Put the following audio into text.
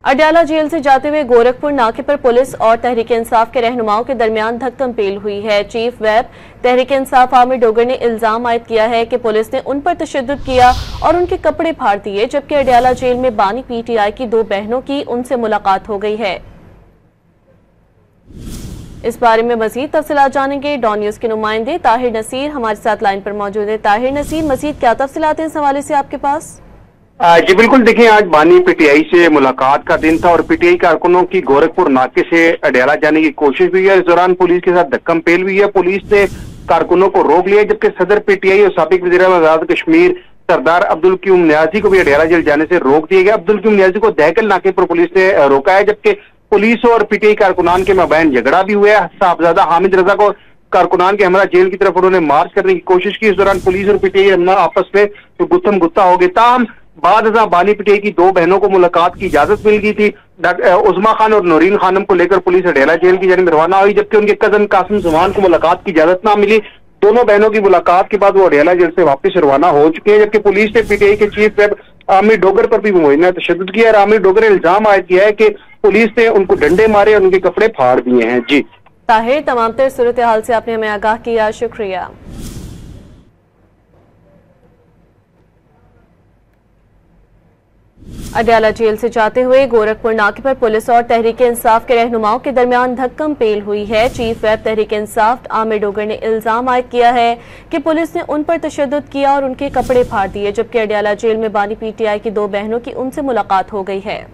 Adiala jail से जाते हुए गोरखपुर नाके पर पुलिस और तहरीक इंसाफ के रहनुमाओं के दरमियान धक्कम-पेल हुई है। चीफ व्हिप तहरीक इंसाफ आमिर डोगर ने इल्जाम आयद किया है कि पुलिस ने उन पर तशद्दुद किया और उनके कपड़े फाड़ दिए, जबकि अडयाला जेल में बानी पीटीआई की 2 बहनों की उनसे मुलाकात हो गई है। इस बारे में मजीद तफसीलात जानेंगे। डॉन न्यूज के नुमाइंदे ताहिर नसीर हमारे साथ लाइन पर मौजूद है। ताहिर नसीर, मजीद क्या तफसीलात हैं इस हवाले से आपके पास? जी बिल्कुल, देखिए आज बानी पीटीआई से मुलाकात का दिन था और पीटीआई कारकुनों की गोरखपुर नाके से अडयाला जाने की कोशिश हुई है। इस दौरान पुलिस के साथ धक्कम पेल हुई है। पुलिस ने कारकुनों को रोक लिया, जबकि सदर पीटीआई और साबिक वज़ीर-ए-आज़म आज़ाद कश्मीर सरदार अब्दुल क्यूम नियाजी को भी अडयाला जेल जाने से रोक दिया गया। अब्दुल क्यूम नियाजी को दहकल नाके पर पुलिस ने रोका है, जबकि पुलिस और पीटीआई कारकुनान के मबैन झगड़ा भी हुआ है। साहबजादा हामिद रजा को कारकुनान के हमरा जेल की तरफ उन्होंने मार्च करने की कोशिश की। इस दौरान पुलिस और पीटीआई आपस में गुत्थम गुत्ता हो गए। ताहम बाद बानी पीटीआई की 2 बहनों को मुलाकात की इजाजत मिल गई थी। उस्मा खान और नूरीन खानम को लेकर पुलिस अडयाला जेल की जानिब रवाना हुई, जबकि उनके कजन कासिम जुमान को मुलाकात की इजाजत ना मिली। दोनों बहनों की मुलाकात के बाद वो अडयाला जेल से वापस रवाना हो चुके हैं, जबकि पुलिस ने पीटीआई के चीफ व्हिप आमिर डोगर पर भी मुमकिन तशद्दुद किया है। आमिर डोगर ने इल्जाम आयद किया है कि पुलिस ने उनको डंडे मारे और उनके कपड़े फाड़ दिए हैं। जी ताहिर, तमाम तर सूरत हाल से आपने हमें आगाह किया, शुक्रिया। अडयाला जेल से जाते हुए गोरखपुर नाके पर पुलिस और तहरीक इंसाफ के रहनुमाओं के दरमियान धक्कम पेल हुई है। चीफ व्हिप तहरीक इंसाफ आमिर डोगर ने इल्जाम आयद किया है कि पुलिस ने उन पर तशद्दुद किया और उनके कपड़े फाड़ दिए, जबकि अडयाला जेल में बानी पीटीआई की 2 बहनों की उनसे मुलाकात हो गई है।